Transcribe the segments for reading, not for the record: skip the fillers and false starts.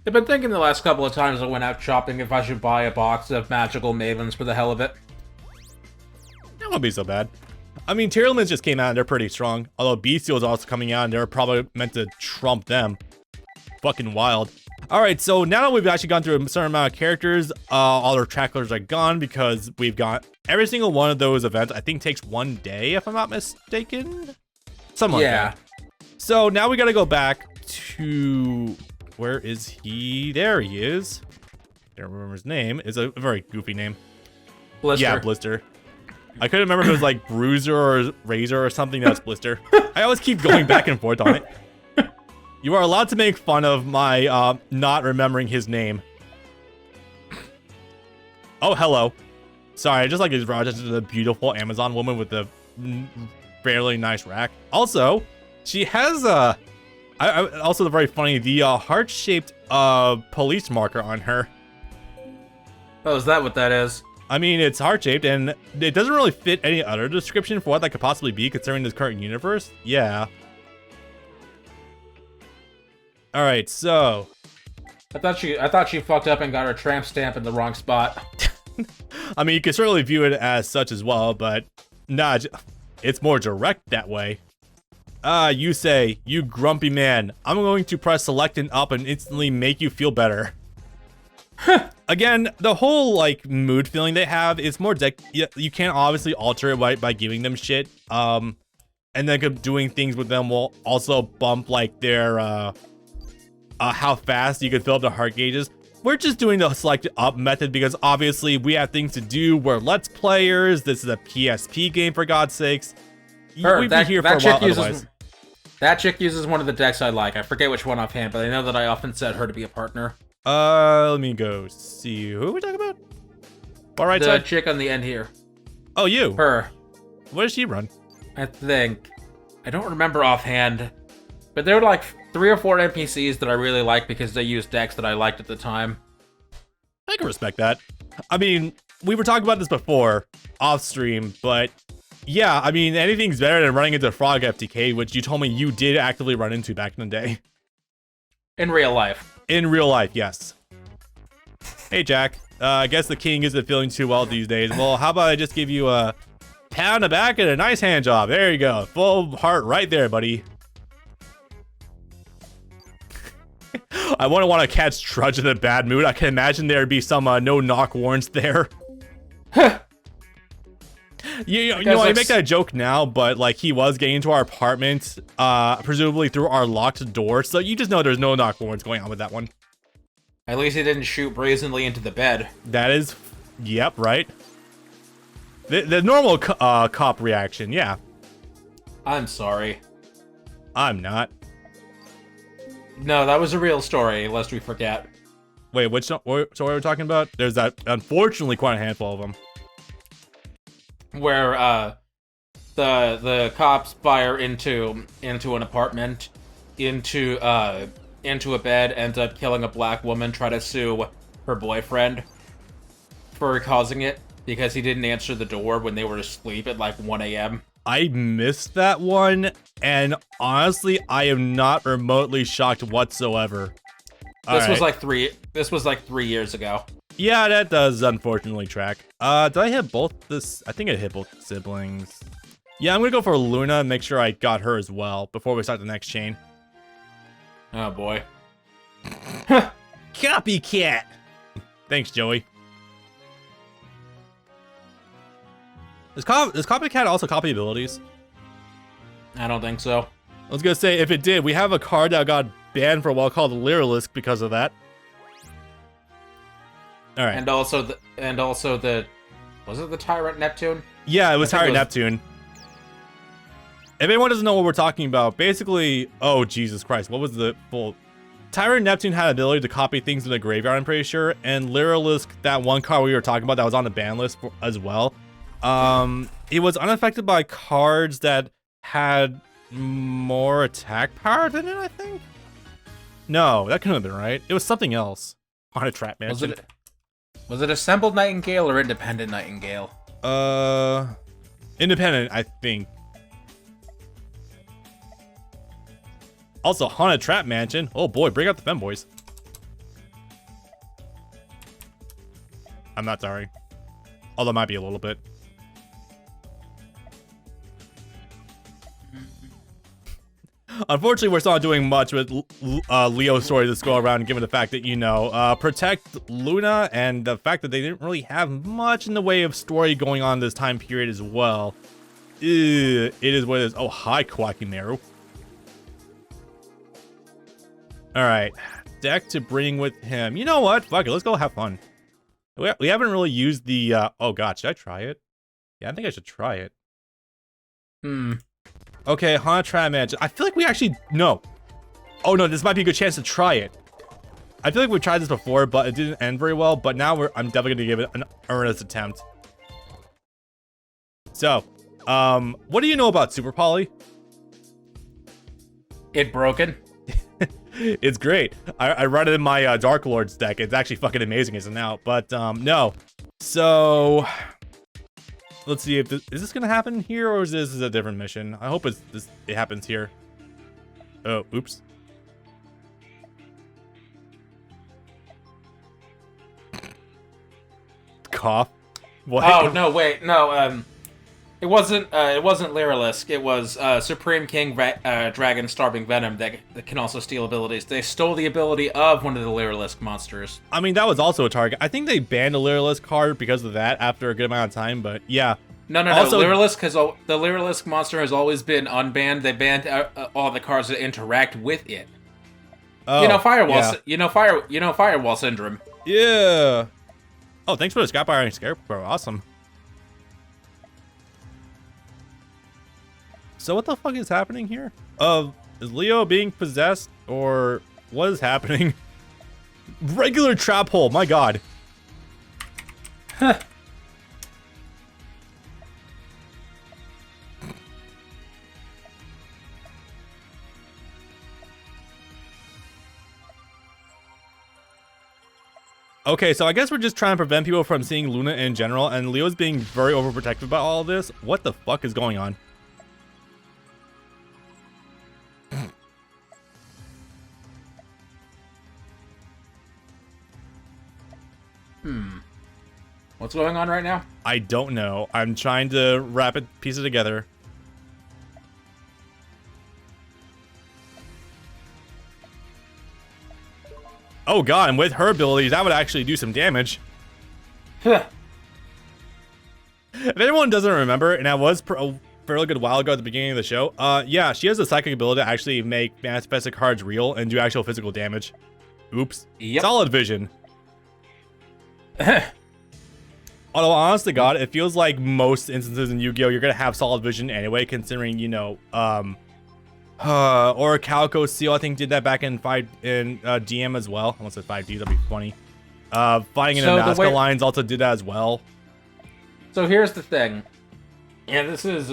I've been thinking the last couple of times I went out shopping if I should buy a box of magical mavens for the hell of it. That won't be so bad. I mean, Tearlaments just came out and they're pretty strong. Although Bestial is also coming out and they're probably meant to trump them. Fucking wild. Alright, so now that we've actually gone through a certain amount of characters, all our tracklers are gone because we've got every single one of those events, I think takes 1 day, if I'm not mistaken. Something like that. So now we gotta go back to... Where is he? There he is. I don't remember his name. It's a very goofy name. Blister. Yeah, Blister. I couldn't remember if it was like Bruiser or Razor or something. That's Blister. I always keep going back and forth on it. You are allowed to make fun of my not remembering his name. Oh, hello. Sorry, I just like his Raj is a beautiful Amazon woman with a fairly nice rack. Also, she has also very funny, the heart-shaped police marker on her. Oh, is that what that is? I mean, it's heart-shaped, and it doesn't really fit any other description for what that could possibly be, considering this current universe. Yeah. Alright, so... I thought she fucked up and got her tramp stamp in the wrong spot. I mean, you can certainly view it as such as well, but... Nah, it's more direct that way. Yusei, you grumpy man. I'm going to press select and up and instantly make you feel better. Again, the whole, like, mood feeling they have is more you can't obviously alter it by giving them shit. And then doing things with them will also bump, like, their, how fast you can fill up the heart gauges. We're just doing the select up method because obviously we have things to do. We're Let's Players. This is a PSP game, for God's sakes. We'd be here for a while otherwise. That chick uses one of the decks I like. I forget which one offhand, but I know that I often set her to be a partner. Let me go see. Who are we talking about? All right, the chick on the end here. Oh, you. Her. What does she run? I think. I don't remember offhand. But there were like 3 or 4 NPCs that I really liked because they used decks that I liked at the time. I can respect that. I mean, we were talking about this before, off stream, but yeah, I mean, anything's better than running into Frog FTK, which you told me you did actively run into back in the day. In real life. In real life, yes. Hey, Jack. I guess the king isn't feeling too well these days. Well, how about I just give you a pat on the back and a nice hand job? There you go. Full heart right there, buddy. I wouldn't want to catch Trudge in a bad mood. I can imagine there'd be some no-knock warrants there. You know, I make that joke now, but like he was getting into our apartment, presumably through our locked door, so you just know there's no knock warrants going on with that one. At least he didn't shoot brazenly into the bed. That is, yep, right. The normal cop reaction, yeah. I'm sorry. I'm not. No, that was a real story, lest we forget. Wait, which so what are we talking about? There's that, unfortunately, quite a handful of them. Where the cops fire into an apartment, into a bed, ends up killing a black woman, try to sue her boyfriend for causing it because he didn't answer the door when they were asleep at like 1 a.m. I missed that one, and honestly, I am not remotely shocked whatsoever. This was like 3 years ago. Yeah, that does unfortunately track. Did I hit both this? I think I hit both siblings. Yeah, I'm gonna go for Luna and make sure I got her as well before we start the next chain. Oh boy. Copycat! Thanks, Joey. Does Copycat also copy abilities? I don't think so. I was gonna say, if it did, we have a card that got banned for a while called Lyrilisk because of that. All right. And also the was it the Tyrant Neptune? Yeah, it was Tyrant Neptune. If anyone doesn't know what we're talking about, basically, oh Jesus Christ, what was the full? Tyrant Neptune had the ability to copy things in the graveyard, I'm pretty sure, and Lyrilisk, that one card we were talking about that was on the ban list as well. It was unaffected by cards that had more attack power than it, I think. No, that couldn't have been right. It was something else. On a trap mansion. Was it Assembled Nightingale or Independent Nightingale? Independent, I think. Also, Haunted Trap Mansion. Oh boy, bring out the femboys. I'm not sorry. Although it might be a little bit. Unfortunately, we're still not doing much with Leo's story this go around, given the fact that, you know, protect Luna and the fact that they didn't really have much in the way of story going on this time period as well. It is what it is. Oh, hi, Quackimaru. Alright, deck to bring with him. You know what? Fuck it, let's go have fun. We haven't really used the, oh god, should I try it? Yeah, I think I should try it. Okay, Hana Trap Mansion. I feel like we actually, no. Oh no, this might be a good chance to try it. I feel like we've tried this before, but it didn't end very well, but now I'm definitely gonna give it an earnest attempt. So, what do you know about Super Poly? It broken. It's great. I run it in my Dark Lords deck. It's actually fucking amazing as an out, but no. So, let's see if is this gonna happen here, or is this a different mission? I hope it happens here. Oh, oops. Cough. What? Oh no, wait, no. It wasn't Lyrilisk. It was Supreme King Dragon Starving Venom that can also steal abilities. They stole the ability of one of the Lyrilisk monsters. I mean, that was also a target. I think they banned a Lyrilisk card because of that after a good amount of time, but yeah. No. Lyrilisk, because the Lyrilisk monster has always been unbanned. They banned all the cards that interact with it. Oh, you know, Firewall. yeah. Firewall Syndrome. Yeah. Oh, thanks for the Skyfire and Scarecrow. Awesome. So what the fuck is happening here? Is Leo being possessed, or what is happening? Regular trap hole, my god. Okay, so I guess we're just trying to prevent people from seeing Luna in general, and Leo's being very overprotective about all of this. What the fuck is going on? What's going on right now? I don't know. I'm trying to wrap it, piece it together. Oh god, and with her abilities, that would actually do some damage. If anyone doesn't remember, and that was a fairly good while ago at the beginning of the show, yeah, she has a psychic ability to actually make manifested cards real and do actual physical damage. Oops. Yep. Solid vision. Although, honest to God, it feels like most instances in Yu-Gi-Oh! You're gonna have solid vision anyway, considering, you know, or Calico Seal, I think, did that back in DM as well. I almost said 5D, that'd be funny. Fighting in the Nazca Alliance also did that as well. So here's the thing. Yeah, this is...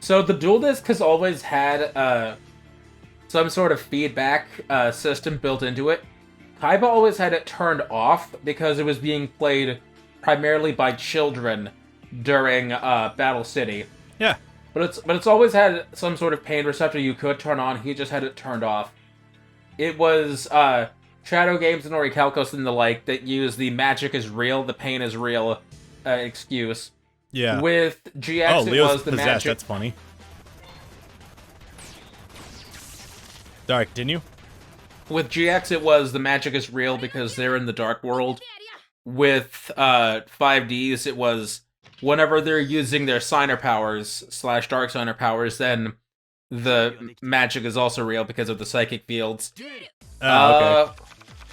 So the Duel Disk has always had some sort of feedback system built into it. Kaiba always had it turned off because it was being played primarily by children during Battle City. Yeah. But it's always had some sort of pain receptor you could turn on. He just had it turned off. It was Shadow Games and Orichalcos and the like that use the magic is real, the pain is real excuse. Yeah. With GX, Leo's it was the possessed. magic. That's funny. Sorry, continue. With GX, it was the magic is real because they're in the dark world. With 5Ds, it was whenever they're using their signer powers / dark signer powers, then the magic is also real because of the psychic fields. Okay.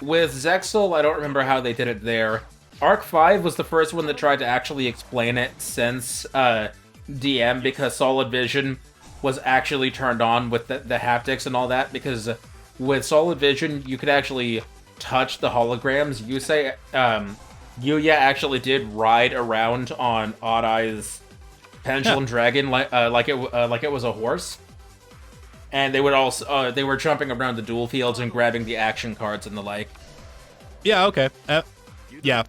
With Zexal, I don't remember how they did it there. Arc 5 was the first one that tried to actually explain it since DM, because Solid Vision was actually turned on with the haptics and all that, because with Solid Vision, you could actually touch the holograms. Yuya actually did ride around on Odd Eye's Pendulum Dragon like it was a horse. And they would also they were jumping around the duel fields and grabbing the action cards and the like. Yeah, okay. Yeah.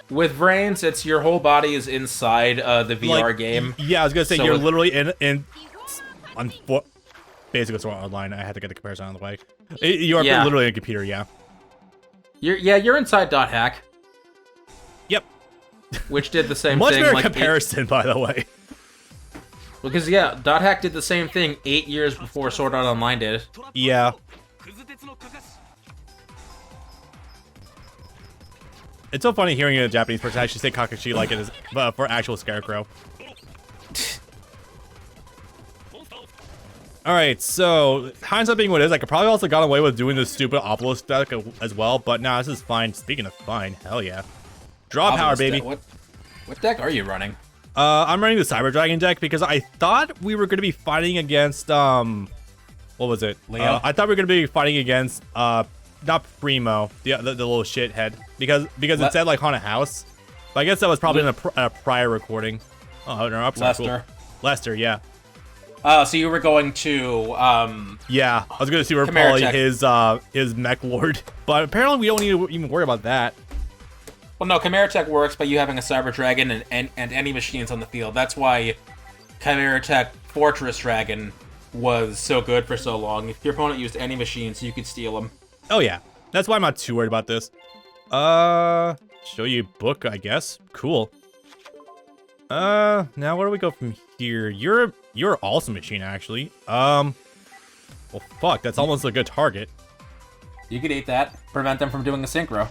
With Vrains, it's your whole body is inside the VR game. Yeah, I was gonna say, So you're literally on basically it's online. I had to get the comparison out of the way. You are literally in a computer, yeah. You're inside Dot Hack, Yep. which did the same Much thing. better like comparison, by the way. Because yeah, Dot Hack did the same thing 8 years before Sword Art Online did. Yeah. It's so funny hearing a Japanese person actually say Kakashi like it is for actual Scarecrow. Alright, so hindsight being what it is, I could probably also got away with doing this stupid Obelisk deck as well, but nah, this is fine. Speaking of fine, hell yeah. Draw power, baby. What deck are you running? I'm running the Cyber Dragon deck because I thought we were going to be fighting against, what was it? Leo? I thought we were going to be fighting against, not Primo, the little shithead, because it said like Haunted House. But I guess that was probably in a prior recording. Oh, no, I'm sorry. Lester. Cool. Lester, yeah. So you were going to, Yeah, I was going to see where probably his mech lord, but apparently we don't need to even worry about that. Well, no, Chimera Tech works by you having a Cyber Dragon and any machines on the field. That's why Chimera Tech Fortress Dragon was so good for so long. If your opponent used any machines, you could steal them. Oh yeah, that's why I'm not too worried about this. Show you book, I guess. Cool. Now where do we go from here? You're awesome machine, actually. Well, fuck, that's almost a good target. You could eat that. Prevent them from doing a synchro.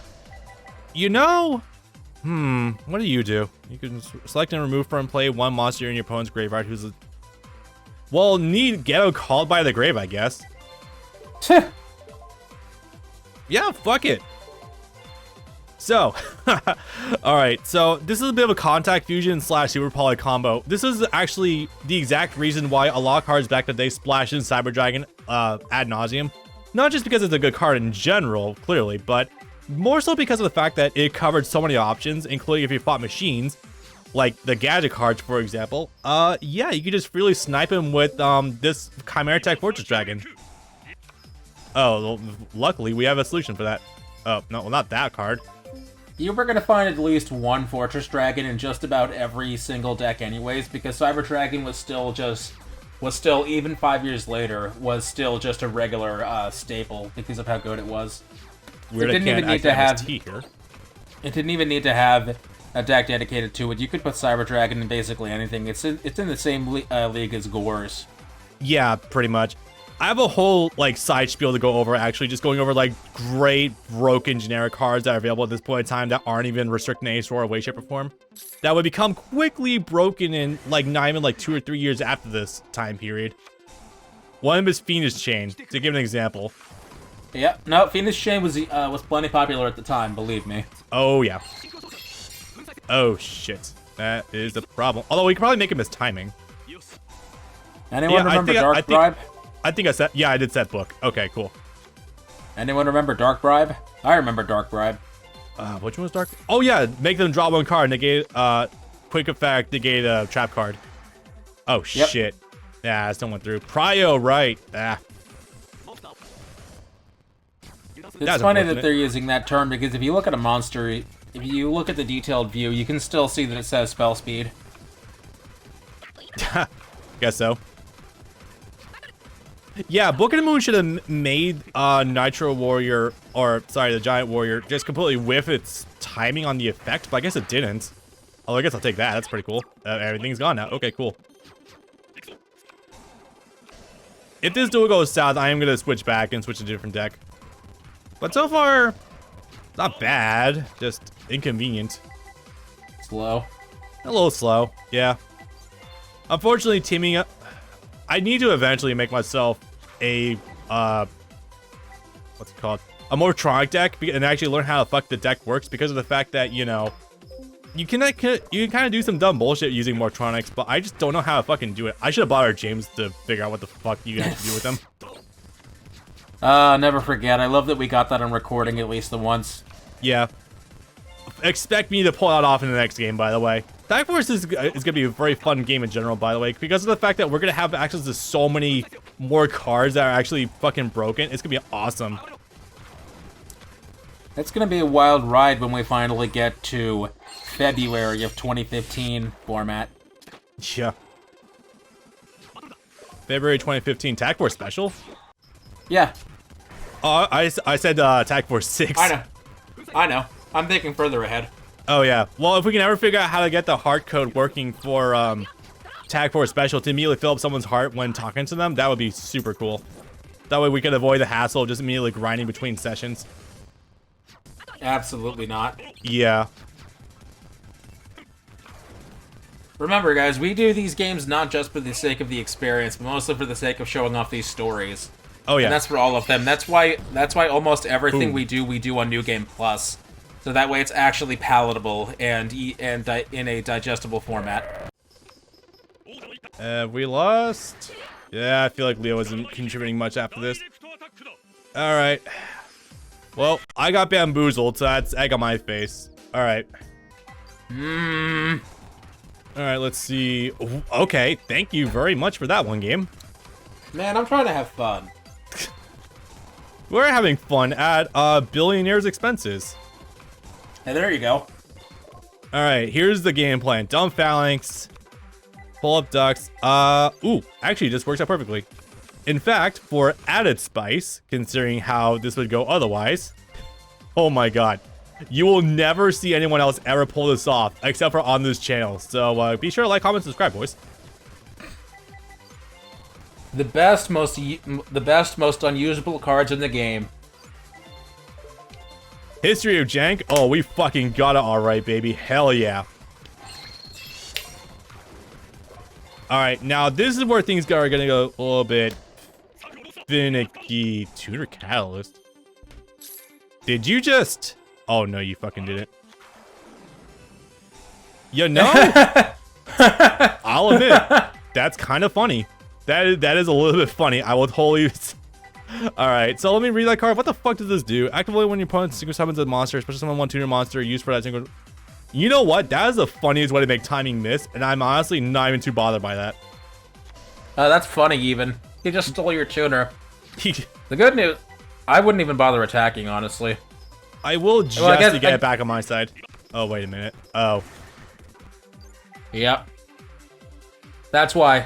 You know, what do? You can select and remove from play one monster in your opponent's graveyard who's a... Well, need Ghetto Called by the Grave, I guess. Yeah, fuck it. So, alright, so this is a bit of a contact fusion / super poly combo. This is actually the exact reason why a lot of cards back in the day splashed in Cyber Dragon ad nauseum. Not just because it's a good card in general, clearly, but more so because of the fact that it covered so many options, including if you fought machines, like the gadget cards, for example. Yeah, you could just freely snipe him with this Chimera Tech Fortress Dragon. Oh, well, luckily we have a solution for that. Oh, no, well, not that card. You were going to find at least one Fortress Dragon in just about every single deck anyways, because Cyber Dragon was still, even 5 years later, was still just a regular staple because of how good it was. Weird, it didn't even need to have here. It didn't even need to have a deck dedicated to it. You could put Cyber Dragon in basically anything. It's in the same league as Gores. Yeah, pretty much. I have a whole like side spiel to go over, actually, just going over like great broken generic cards that are available at this point in time that aren't even restricted in any sort of way, shape, or form. That would become quickly broken in like not even like 2 or 3 years after this time period. One of them is Fiendish Chain, to give an example. Yeah, no, Fiendish Chain was plenty popular at the time, believe me. Oh yeah. Oh shit, that is the problem. Although we could probably make him as timing. Anyone remember Dark Bribe? I think I said, yeah, I did set book. Okay, cool. Anyone remember Dark Bribe? I remember Dark Bribe. Which one was Dark? Oh yeah, make them draw one card, negate, quick effect, negate a trap card. Oh yep. Shit. Yeah, I still went through. Prio, right. Ah. It's funny that they're using that term because if you look at a monster, if you look at the detailed view, you can still see that it says spell speed. Guess so. Yeah, Book of the Moon should have made Nitro Warrior, or sorry, the Giant Warrior, just completely whiff its timing on the effect, but I guess it didn't. Although I guess I'll take that. That's pretty cool. Everything's gone now. Okay, cool. If this duel goes south, I am going to switch back and switch to a different deck. But so far, not bad. Just inconvenient. Slow. A little slow, yeah. Unfortunately, teaming up... I need to eventually make myself a, what's it called? A Mortronic deck, and actually learn how the fuck the deck works, because of the fact that, you know, you can kind of do some dumb bullshit using Mortronics, but I just don't know how to fucking do it. I should have bought our James to figure out what the fuck you have to do with them. Never forget. I love that we got that on recording at least the once. Yeah. Expect me to pull that off in the next game, by the way. Tag Force is going to be a very fun game in general, by the way, because of the fact that we're going to have access to so many more cards that are actually fucking broken. It's going to be awesome. It's going to be a wild ride when we finally get to February of 2015 format. Yeah. February 2015 Tag Force special? Yeah. I said Tag Force 6. I know. I know. I'm thinking further ahead. Oh, yeah. Well, if we can ever figure out how to get the heart code working for Tag Force Special to immediately fill up someone's heart when talking to them, that would be super cool. That way we could avoid the hassle of just immediately grinding between sessions. Absolutely not. Yeah. Remember, guys, we do these games not just for the sake of the experience, but mostly for the sake of showing off these stories. Oh, yeah. And that's for all of them. That's why almost everything we do on New Game Plus. So that way it's actually palatable and in a digestible format. We lost? Yeah, I feel like Leo isn't contributing much after this. Alright. Well, I got bamboozled, so that's egg on my face. Alright. Alright, let's see. Okay, thank you very much for that one game. Man, I'm trying to have fun. We're having fun at Billionaire's expenses. Hey, there you go. Alright, here's the game plan. Dump phalanx. Pull up ducks. Ooh, actually, this works out perfectly. In fact, for added spice, considering how this would go otherwise, oh my god. You will never see anyone else ever pull this off, except for on this channel. So be sure to like, comment, subscribe, boys. The best, most unusable cards in the game. History of Jank? Oh, we fucking got it alright, baby. Hell yeah. Alright, now this is where things are gonna go a little bit finicky. Tutor Catalyst? Did you just... Oh, no, you fucking didn't. You know? I'll admit, that's kind of funny. That is a little bit funny. I will totally... Alright, so let me read that card. What the fuck does this do? Activate when your opponent synchro summons a monster, especially summon one tuner monster used for that synchro... You know what? That is the funniest way to make timing miss, and I'm honestly not even too bothered by that. That's funny, even. He just stole your tuner. The good news... I wouldn't even bother attacking, honestly. I will just to get it back on my side. Oh, wait a minute. Oh. Yep. That's why.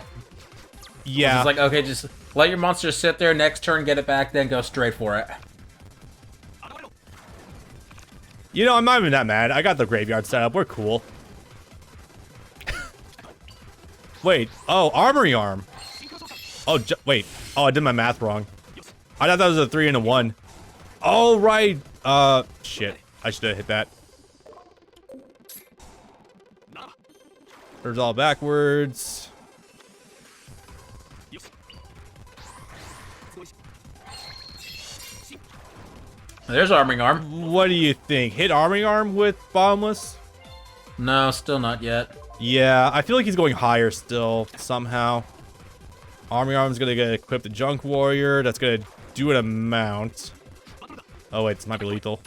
Yeah. It's like, okay, just let your monster sit there, next turn get it back, then go straight for it. You know, I'm not even that mad. I got the graveyard set up. We're cool. Wait. Oh, Armory Arm. Oh, wait. Oh, I did my math wrong. I thought that was a 3 and a 1. Oh, right. Shit. I should have hit that. There's all backwards. There's Arming Arm. What do you think? Hit Arming Arm with Bottomless? No, still not yet. Yeah, I feel like he's going higher still, somehow. Arming Arm's gonna get equipped the Junk Warrior. That's gonna do an amount. Oh wait, this might be lethal.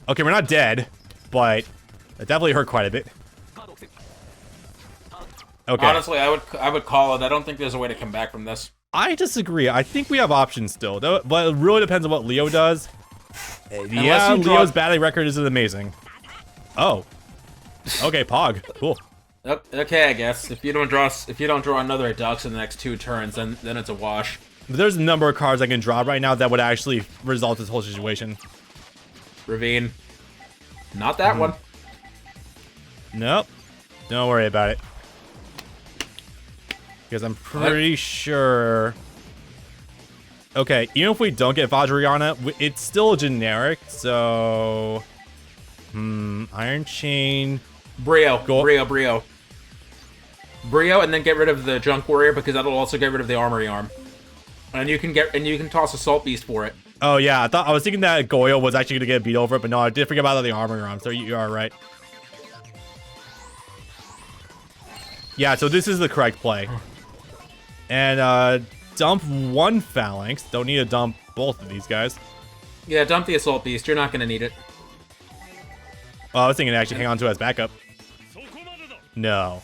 Okay, we're not dead, but it definitely hurt quite a bit. Okay. Honestly, I would call it. I don't think there's a way to come back from this. I disagree. I think we have options still, but it really depends on what Leo does. Yeah, Leo's batting record isn't amazing. Oh. Okay, Pog. Cool. Okay, I guess if you don't draw another Ducks in the next 2 turns, then it's a wash. But there's a number of cards I can draw right now that would actually resolve this whole situation. Ravine. Not that one. Nope. Don't worry about it. Because I'm pretty sure... Okay, even if we don't get Vajrayana, it's still generic, so... Iron Chain... Brio, Brio, and then get rid of the Junk Warrior because that'll also get rid of the Armory Arm, and you can toss Assault Beast for it. Oh yeah, I was thinking that Goyo was actually gonna get beat over it, but no, I did forget about the Armory Arm. So you are right. Yeah, so this is the correct play, and dump one Phalanx. Don't need to dump both of these guys. Yeah, dump the Assault Beast. You're not gonna need it. Oh, I was thinking to actually hang on to it as backup. No.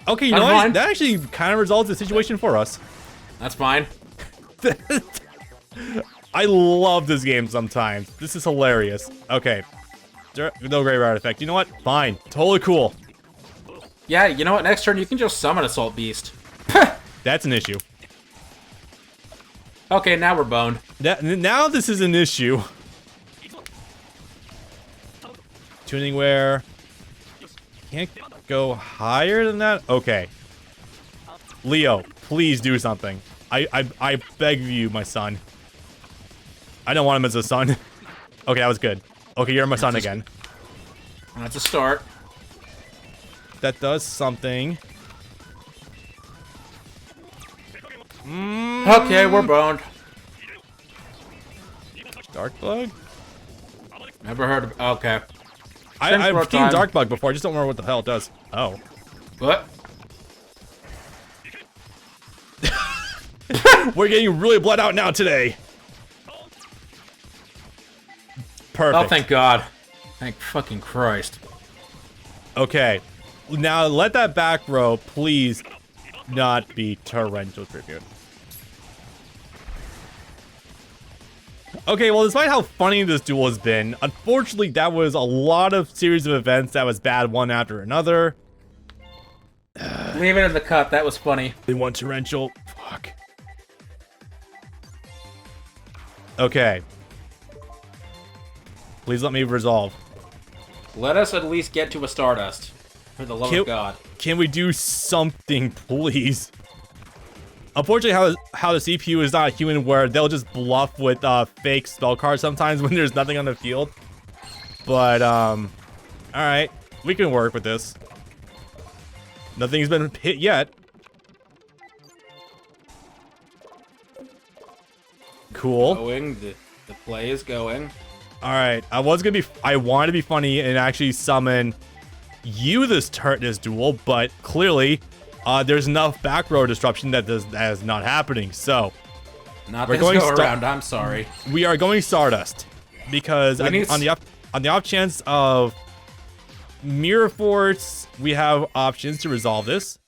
Okay, you know what? That actually kind of resolves the situation for us. That's fine. I love this game sometimes. This is hilarious. Okay. No graveyard effect. You know what? Fine. Totally cool. Yeah, you know what? Next turn you can just summon Assault Beast. That's an issue. Okay, now we're boned. Now this is an issue. Tuning where can't go higher than that. Okay, Leo, please do something. I beg you, my son. I don't want him as a son. Okay, that was good. Okay, you're my son again. That's a start. That does something. Okay, we're boned. Dark bug? Never heard of. Okay. I've Synchro seen time. dark bug before. I just don't remember what the hell it does. Oh. What? We're getting really bled out now today. Perfect. Oh, thank God. Thank fucking Christ. Okay. Now let that back row please not be torrential tribute. Okay, well, despite how funny this duel has been, unfortunately, that was a lot of series of events that was bad one after another. Leave it in the cut. That was funny. They want torrential. Fuck. Okay. Please let me resolve. Let us at least get to a Stardust. For the love of God. Can we do something, please? Unfortunately, how the CPU is not human, where they'll just bluff with fake spell cards sometimes when there's nothing on the field. But all right, we can work with this. Nothing's been hit yet. Cool. Going. The play is going. All right, I wanted to be funny and actually summon you this duel, but clearly there's enough back row disruption that is not happening. So Not this go around. I'm sorry. we are going Stardust because on the off chance of Mirror Force, we have options to resolve this.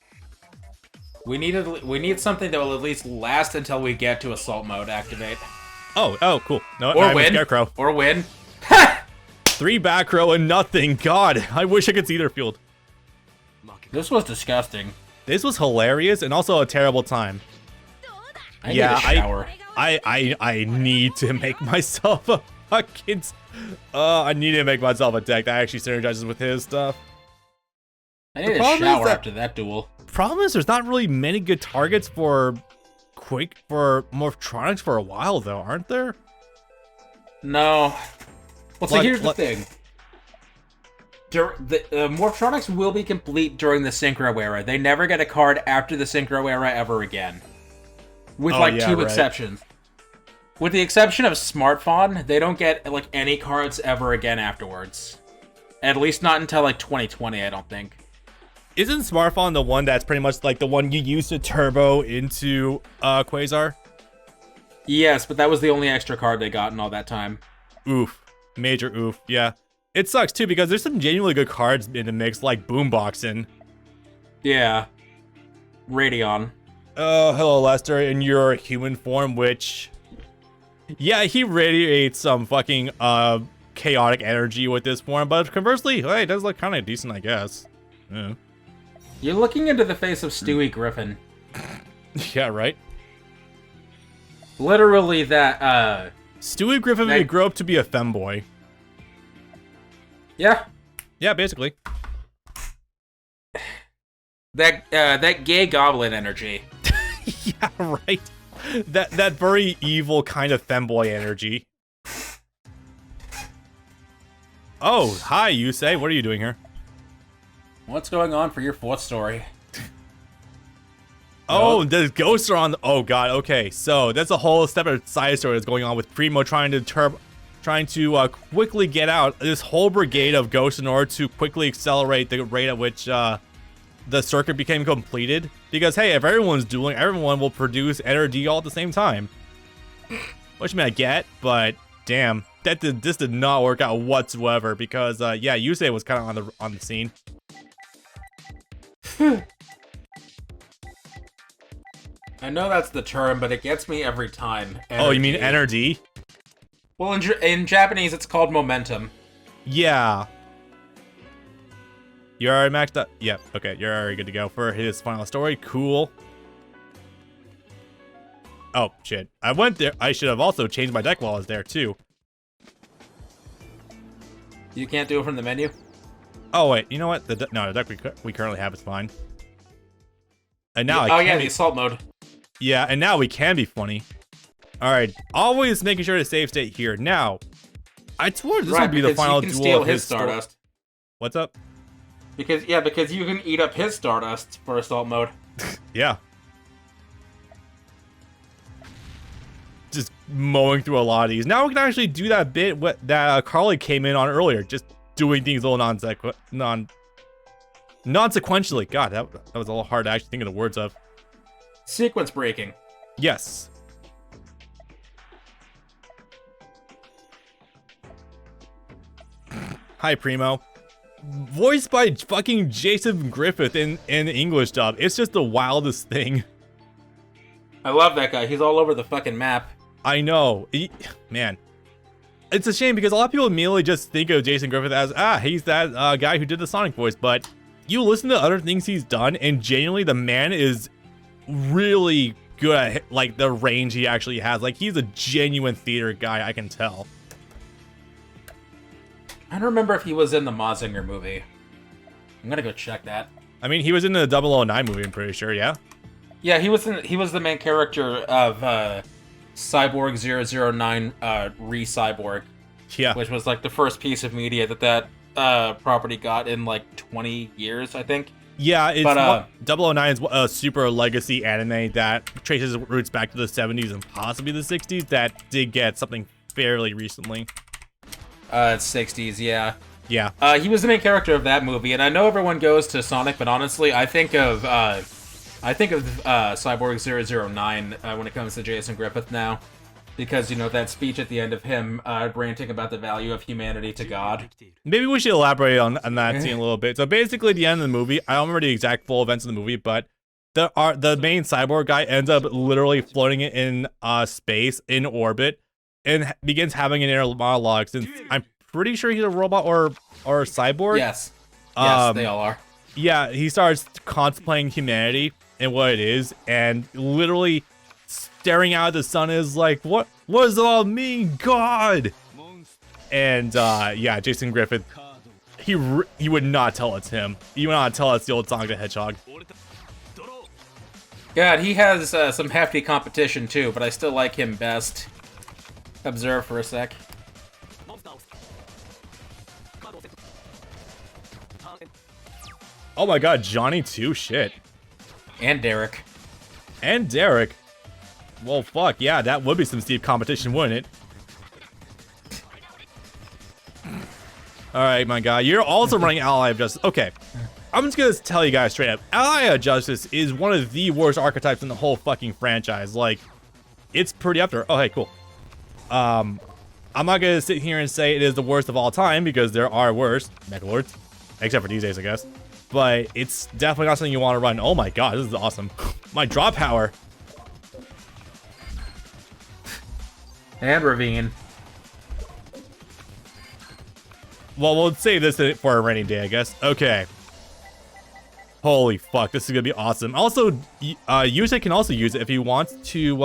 We need something that will at least last until we get to assault mode activate. Oh, cool. No, Or I have a win. Scarecrow. Or win. 3 back row and nothing. God, I wish I could see their field. This was disgusting. This was hilarious and also a terrible time. I need a shower. I need to make myself a fucking. I need to make myself a deck that actually synergizes with his stuff. I need a shower after that duel. Problem is, there's not really many good targets for Morphtronics for a while, though, aren't there? No. Well, so here's the thing. The Morphtronics will be complete during the Synchro era. They never get a card after the Synchro era ever again. With, two exceptions. With the exception of Smartphone, they don't get, any cards ever again afterwards. At least not until, 2020, I don't think. Isn't Smartphone the one that's pretty much like the one you use to turbo into Quasar? Yes, but that was the only extra card they got in all that time. Oof. Major oof. Yeah. It sucks, too, because there's some genuinely good cards in the mix, like Boomboxing. Yeah. Radeon. Oh, hello, Lester, in your human form, which... Yeah, he radiates some fucking chaotic energy with this form, but conversely, hey, it does look kind of decent, I guess. Yeah. You're looking into the face of Stewie Griffin. Yeah, right? Literally that, Stewie Griffin may grow up to be a femboy. Yeah. Yeah, basically. That gay goblin energy. Yeah, right. That very evil kind of femboy energy. Oh, hi, Yusei. What are you doing here? What's going on for your 4th story? Oh, the ghosts are on. Oh god. Okay, so that's a whole separate side story that's going on with Primo trying to quickly get out this whole brigade of ghosts in order to quickly accelerate the rate at which the circuit became completed. Because hey, if everyone's dueling, everyone will produce energy all at the same time. Which I mean I get, but damn, this did not work out whatsoever. Because yeah, Yusei was kind of on the scene. I know that's the term, but it gets me every time. Energy. Oh, you mean energy? Well, in Japanese, it's called momentum. Yeah. You're already maxed up? Yep, okay, you're already good to go for his final story. Cool. Oh, shit. I went there. I should have also changed my deck while I was there, too. You can't do it from the menu? Oh, wait. You know what? The deck we currently have is fine. And now the assault mode. Yeah, and now we can be funny. All right. Always making sure to save state here. Now, I swore this would be the final duel you can steal of his Stardust. What's up? Because you can eat up his Stardust for assault mode. Yeah. Just mowing through a lot of these. Now we can actually do that bit that Carly came in on earlier, just doing things a little non-sequentially. God, that was a little hard to actually think of the words of. Sequence breaking. Yes. Hi, Primo. Voiced by fucking Jason Griffith in the English dub. It's just the wildest thing. I love that guy. He's all over the fucking map. I know. Man. It's a shame because a lot of people immediately just think of Jason Griffith as, he's that guy who did the Sonic voice. But you listen to other things he's done, and genuinely the man is really good at, like, the range he actually has. Like, he's a genuine theater guy, I can tell. I don't remember if he was in the Mazinger movie. I'm gonna go check that. I mean, he was in the 009 movie, I'm pretty sure, yeah? Yeah, he was the main character of Cyborg 009 Re-Cyborg. Yeah. Which was like the first piece of media that property got in like 20 years, I think. Yeah, it's 009 is a super legacy anime that traces roots back to the 70s and possibly the 60s that did get something fairly recently. 60s, yeah. Yeah. He was the main character of that movie, and I know everyone goes to Sonic, but honestly, I think of Cyborg 009 when it comes to Jason Griffith now. Because, you know, that speech at the end of him ranting about the value of humanity to God. Maybe we should elaborate on that scene a little bit. So basically, at the end of the movie, I don't remember the exact full events of the movie, but the main cyborg guy ends up literally floating in space, in orbit, and begins having an inner monologue, since I'm pretty sure he's a robot or a cyborg. Yes. Yes, they all are. Yeah, he starts contemplating humanity and what it is, and literally staring out at the sun is like, what does it all mean, God? And yeah, Jason Griffith, he would not tell it's him. He would not tell it's the old Sonic the Hedgehog. God, he has some hefty competition too, but I still like him best. Observe for a sec. Oh my God, Johnny too? Shit. And Derek. And Derek. Well, fuck, yeah, that would be some steep competition, wouldn't it? Alright, my guy, you're also running Ally of Justice. Okay, I'm just gonna tell you guys straight up, Ally of Justice is one of the worst archetypes in the whole fucking franchise. Like, it's pretty up there. Oh, hey, cool. I'm not gonna sit here and say it is the worst of all time, because there are worse Mechalords, except for these days, I guess. But it's definitely not something you want to run. Oh my God, this is awesome. My draw power. And Ravine. Well, we'll save this for a rainy day, I guess. Okay. Holy fuck, this is gonna be awesome. Also, Yusei can also use it if he wants to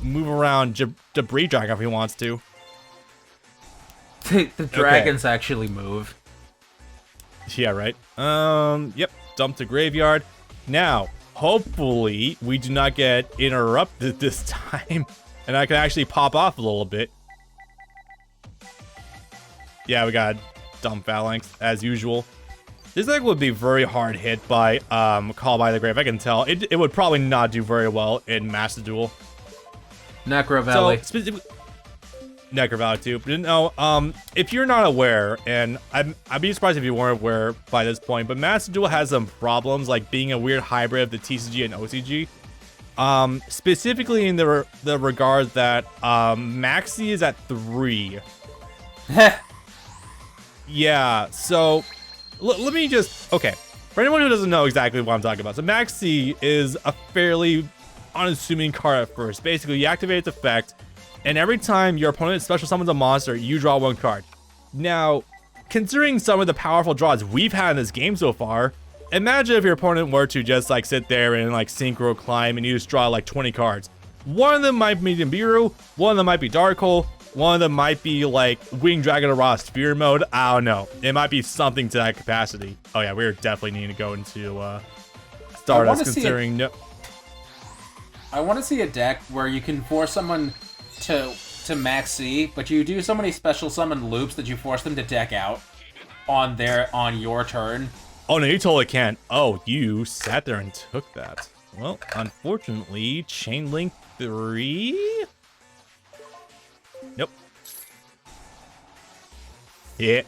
move around Debris Dragon if he wants to. The dragons actually move. Yeah, right. Yep. Dump to graveyard. Now, hopefully, we do not get interrupted this time, and I can actually pop off a little bit. Yeah, we got dump Phalanx as usual. This deck would be very hard hit by Call by the Grave. I can tell it would probably not do very well in Master Duel. Necro Valley. So specifically, Necro Valley too. But no, if you're not aware, and I'd be surprised if you weren't aware by this point, but Master Duel has some problems, like being a weird hybrid of the TCG and OCG. Specifically in the regard that Maxi is at 3. Yeah, so let me just, okay, for anyone who doesn't know exactly what I'm talking about, so Maxi is a fairly unassuming card at first. Basically, you activate its effect, and every time your opponent special summons a monster, you draw 1 card. Now, considering some of the powerful draws we've had in this game so far, imagine if your opponent were to just like sit there and like synchro climb and you just draw like 20 cards. One of them might be Nibiru, one of them might be Dark Hole, one of them might be like Wing Dragon or Raw Sphere mode. I don't know. It might be something to that capacity. Oh yeah, we're definitely needing to go into Stardust considering I want to see a deck where you can force someone to max C, but you do so many special summon loops that you force them to deck out on your turn. Oh no, you totally can't. Oh, you sat there and took that. Well, unfortunately, Chain Link 3? Nope. Yeah.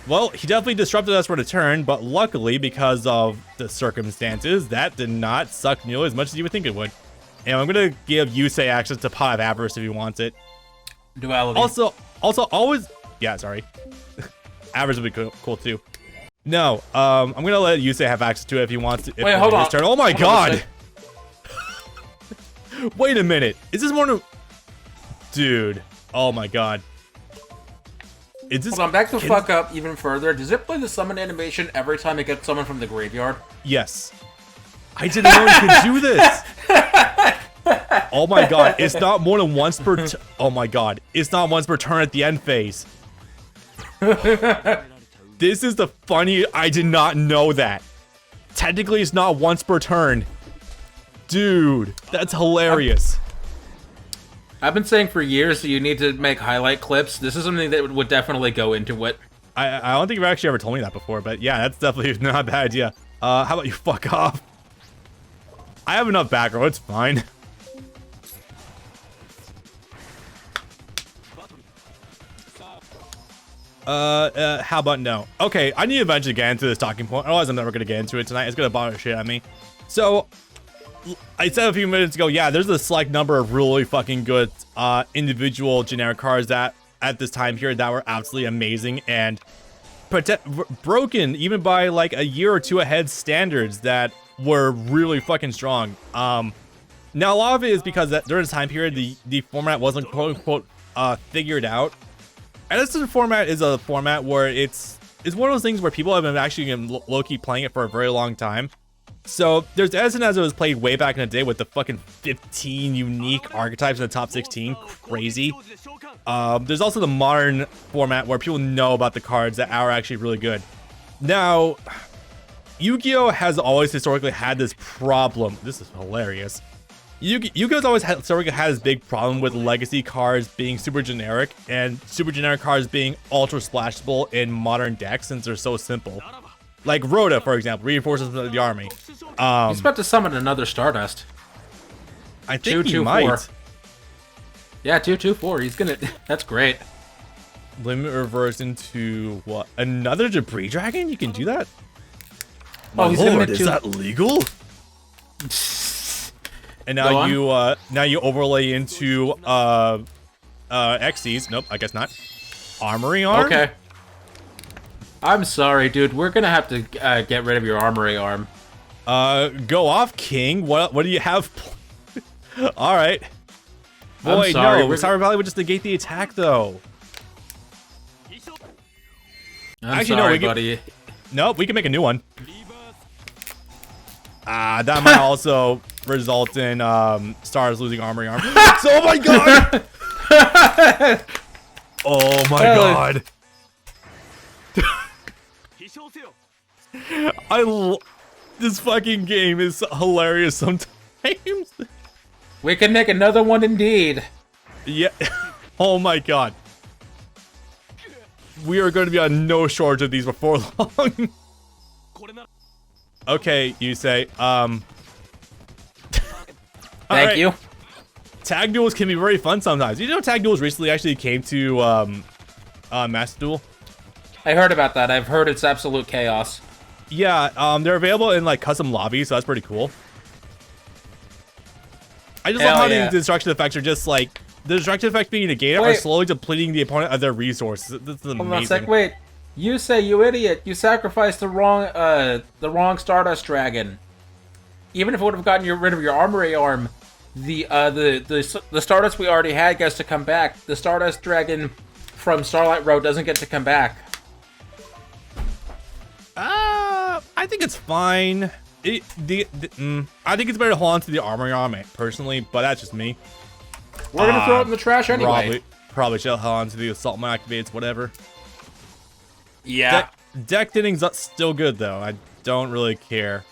Well, he definitely disrupted us for the turn, but luckily, because of the circumstances, that did not suck nearly as much as you would think it would. And I'm gonna give Yusei access to Pot of Avarice if he wants it. Duality. Also, always... Yeah, sorry. Avarice would be cool too. No, I'm gonna let Yusei have access to it if he wants to. Wait, hold on. Turn. Oh my god! Wait a minute. Is this more? Dude. Oh my god. Is this? Hold on, back the fuck up even further. Does it play the summon animation every time it gets summoned from the graveyard? Yes. I didn't know you could do this. Oh my god. It's not more than once per. Oh my god. It's not once per turn at the end phase. This is the funny. I did not know that. Technically, it's not once per turn. Dude, that's hilarious. I've been saying for years that you need to make highlight clips. This is something that would definitely go into it. I don't think you've actually ever told me that before, but yeah, that's definitely not a bad idea. How about you fuck off? I have enough back row, it's fine. How about no? Okay, I need to eventually get into this talking point, otherwise I'm never gonna get into it tonight. It's gonna bother shit at me. So, I said a few minutes ago, yeah, there's a select number of really fucking good individual generic cards that at this time here that were absolutely amazing and broken even by like a year or two ahead standards that were really fucking strong. Now a lot of it is because that during this time period the format wasn't quote unquote figured out. Edison format is a format where it's one of those things where people have been actually low-key playing it for a very long time. So there's Edison as it was played way back in the day with the fucking 15 unique archetypes in the top 16. Crazy. There's also the modern format where people know about the cards that are actually really good. Now, Yu-Gi-Oh! Has always historically had this problem. This is hilarious. Yu-Gi-Oh's always historically had this big problem with legacy cards being super generic and super generic cards being ultra splashable in modern decks since they're so simple. Like Rhoda, for example, reinforces the army. He's about to summon another Stardust. I think he might. Yeah, 2/2/4. He's gonna. That's great. Limit reverse into what? Another Debris Dragon? You can do that? Oh, he's gonna make is that legal? And now you overlay into Xyz. Nope, I guess not. Armory Arm? Okay. I'm sorry, dude. We're gonna have to get rid of your Armory Arm. Go off, King. What do you have? All right. Boy, sorry, no. Sour Valley would just negate the attack, though. Actually, sorry, buddy. Nope, we can make a new one. That might also result in Stars losing Armory Arm. So, oh my god! Oh my god. This fucking game is hilarious sometimes. We can make another one indeed. Yeah. Oh my god. We are going to be on no shortage of these before long. Okay, Yusei. Thank you. Tag duels can be very fun sometimes. You know, tag duels recently actually came to Master Duel. I heard about that. I've heard it's absolute chaos. Yeah, they're available in like custom lobbies, so that's pretty cool. I just love how the destruction effects are just like the destruction effects being negated are slowly depleting the opponent of their resources. This is amazing. Hold on a sec. Wait, you say you idiot! You sacrificed the wrong Stardust Dragon. Even if it would have gotten rid of your Armory Arm, the Stardust we already had gets to come back. The Stardust Dragon from Starlight Road doesn't get to come back. I think it's fine. I think it's better to hold on to the armor arm personally, but that's just me. We're gonna throw it in the trash anyway. Probably should hold on to the assault mode activates, whatever. Yeah. Deck thinning's still good though. I don't really care.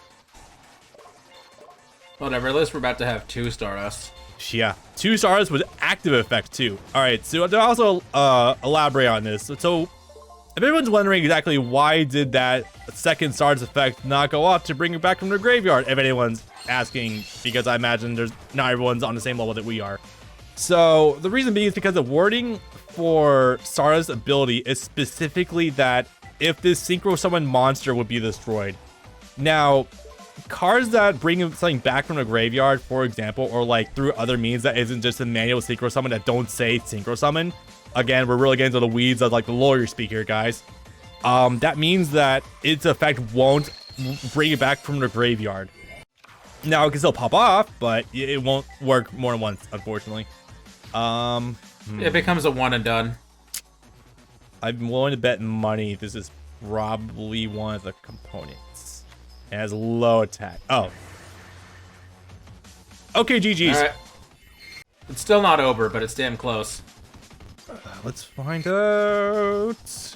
Whatever. At least we're about to have 2 Stardust. Yeah, 2 stars with active effect too. All right, so to also elaborate on this. So if everyone's wondering exactly why did that second Stardust effect not go up to bring it back from the graveyard, if anyone's asking, because I imagine not everyone's on the same level that we are. So the reason being is because the wording for Stardust ability is specifically that if this Synchro Summon monster would be destroyed. Now, cards that bring something back from the graveyard, for example, or like through other means that isn't just a manual Synchro Summon that don't say Synchro Summon. Again, we're really getting into the weeds of like the lawyer speak here, guys. That means that its effect won't bring it back from the graveyard. Now, it can still pop off, but it won't work more than once, unfortunately. It becomes a one and done. I'm willing to bet money this is probably one of the components. It has low attack. Oh. Okay, GG's. All right. It's still not over, but it's damn close. Let's find out.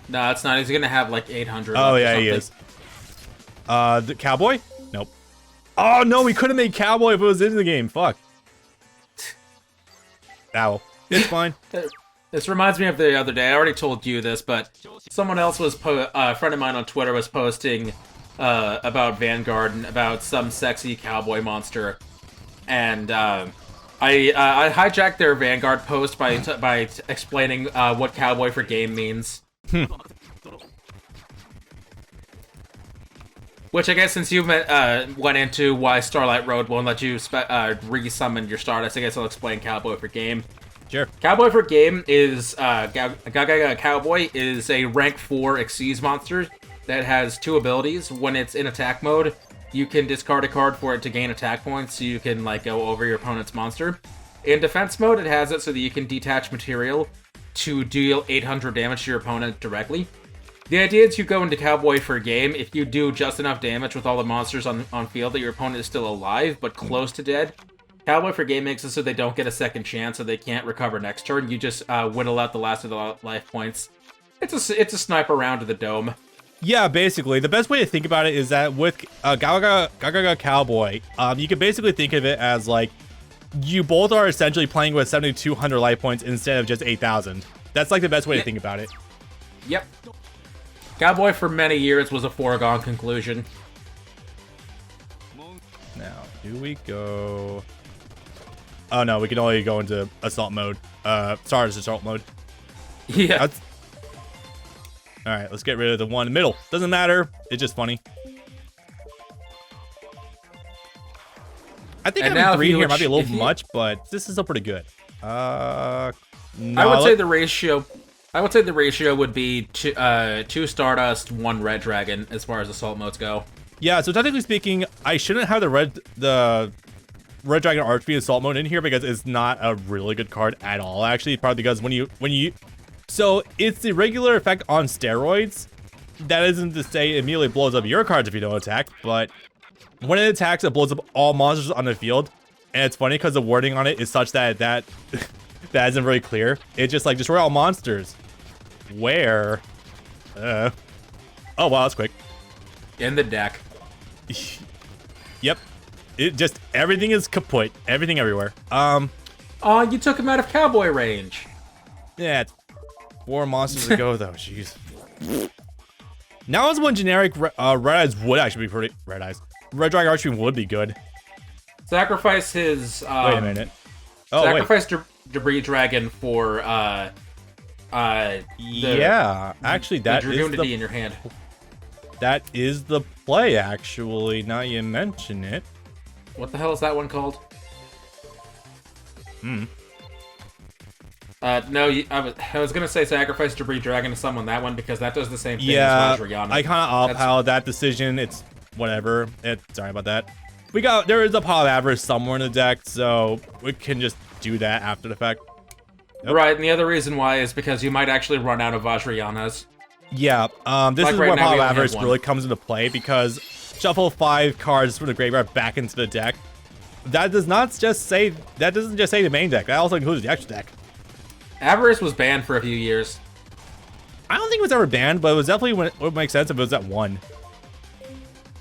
No, it's not. He's gonna have like 800. Oh yeah, he is. The cowboy? Nope. Oh no, we could have made cowboy if it was in the game. Fuck. Ow. It's fine. This reminds me of the other day. I already told you this, but someone else was a friend of mine on Twitter was posting about Vanguard and about some sexy cowboy monster, and I hijacked their Vanguard post by explaining what cowboy for game means. Which I guess since you went into why Starlight Road won't let you re-summon your Stardust, I guess I'll explain cowboy for game. Sure. Cowboy for game is Cowboy is a rank 4 Xyz monster that has 2 abilities. When it's in attack mode, you can discard a card for it to gain attack points, so you can like go over your opponent's monster. In defense mode, it has it so that you can detach material to deal 800 damage to your opponent directly. The idea is you go into Cowboy for game if you do just enough damage with all the monsters on field that your opponent is still alive but close to dead. Cowboy for game makes it so they don't get a second chance, so they can't recover next turn. You just whittle out the last of the life points. It's a sniper round to the dome. Yeah, basically. The best way to think about it is that with Gaga Cowboy, you can basically think of it as like you both are essentially playing with 7,200 life points instead of just 8,000. That's like the best way to think about it. Yep. Cowboy for many years was a foregone conclusion. Now, do we go... Oh no, we can only go into assault mode. Stardust assault mode. Yeah. Alright, let's get rid of the one in the middle. Doesn't matter. It's just funny. I think having 3 here might be a little much, but this is still pretty good. No, I would say the ratio... I would say the ratio would be 2 Stardust, 1 Red Dragon, as far as assault modes go. Yeah, so technically speaking, I shouldn't have the Red Dragon Archfiend assault mode in here because it's not a really good card at all. Actually, probably because when you so it's the regular effect on steroids. That isn't to say it immediately blows up your cards if you don't attack, but when it attacks, it blows up all monsters on the field. And it's funny because the wording on it is such that that isn't very clear. It's just like destroy all monsters. Where? Oh wow, that's quick. In the deck. Yep. It just everything is kaput. Everything everywhere. Oh, you took him out of cowboy range. Yeah, it's 4 monsters ago though. Jeez. Now is when generic Red Eyes would actually be pretty. Red Eyes. Red Dragon Archfiend would be good. Sacrifice his. Wait a minute. Oh sacrifice Debris Dragon for yeah, actually that is the in your hand. That is the play, actually. Now you mention it. What the hell is that one called? No, I was gonna say sacrifice Debris Dragon to summon that one because that does the same thing as Vajrayana. I kind of off-palled that decision. It's whatever. Sorry about that. There is a pile of average somewhere in the deck, so we can just do that after the fact. Nope. Right, and the other reason why is because you might actually run out of Vajrayanas. Yeah, this is where pile of average really comes into play because shuffle 5 cards from the graveyard back into the deck. That doesn't just say the main deck. That also includes the extra deck. Avarice was banned for a few years. I don't think it was ever banned, but it was definitely when it would make sense if it was at 1.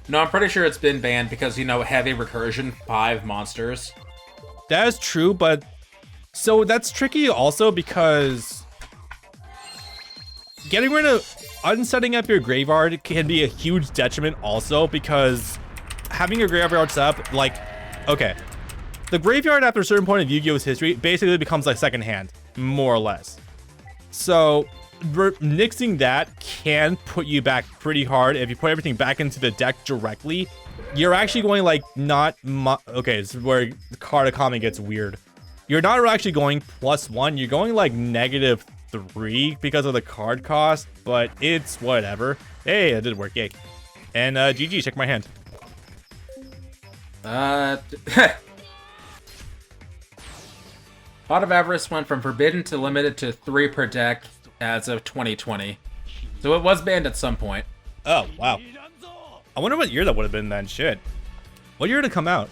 No, I'm pretty sure it's been banned because, you know, heavy recursion, 5 monsters. That is true, but so that's tricky also because getting rid of unsetting up your graveyard can be a huge detriment also because having your graveyard set up, like, okay, the graveyard after a certain point of Yu-Gi-Oh's history basically becomes like second hand, more or less. So nixing that can put you back pretty hard. If you put everything back into the deck directly, you're actually going like okay, this is where the card economy gets weird. You're not actually going +1, you're going like -3 because of the card cost, but it's whatever. Hey, it did work, yay. And GG, check my hand. Pot of Avarice went from forbidden to limited to 3 per deck as of 2020. So it was banned at some point. Oh, wow. I wonder what year that would have been then. Shit. What year did it come out?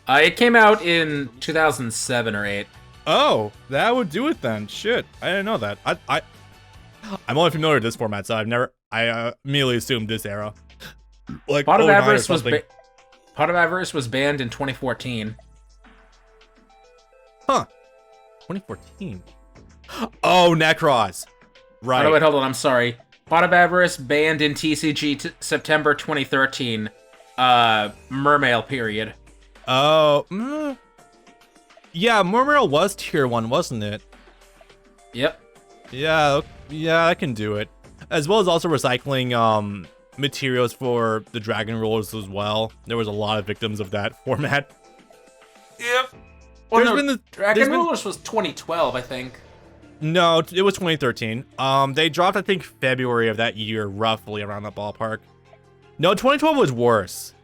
It came out in 2007 or 8. Oh, that would do it then. Shit. I didn't know that. I'm only familiar with this format, so I immediately assumed this era. Like Pot of Avarice was banned in 2014. Huh. 2014. Oh, Necros. Right. Oh, wait, hold on. I'm sorry. Pot of Avarice banned in TCG September 2013. Mermail period. Oh. Yeah, Mermail was tier 1, wasn't it? Yep. Yeah, I can do it. As well as also recycling materials for the Dragon Rollers as well. There was a lot of victims of that format. Yep. Well, There's Dragon Rollers was 2012, I think. No, it was 2013. They dropped, I think, February of that year, roughly around that ballpark. No, 2012 was worse.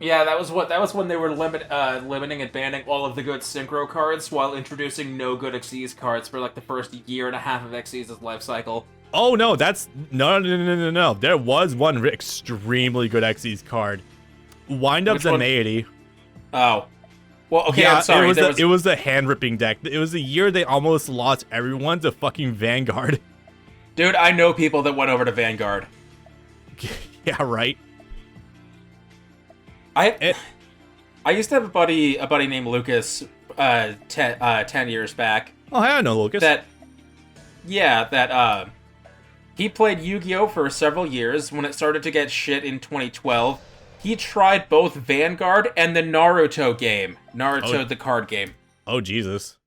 Yeah, that was when they were limiting and banning all of the good Synchro cards while introducing no good Xyz cards for like the first year and a half of Xyz's life cycle. Oh no, no. There was one extremely good Xyz card. Wind-Ups and Deity. Oh. Well, okay, yeah, I'm sorry. It was the hand-ripping deck. It was the year they almost lost everyone to fucking Vanguard. Dude, I know people that went over to Vanguard. Yeah, right. I used to have a buddy named Lucas 10 years back. Oh, I know Lucas. He played Yu-Gi-Oh! For several years. When it started to get shit in 2012, he tried both Vanguard and the Naruto game. The card game. Oh, Jesus.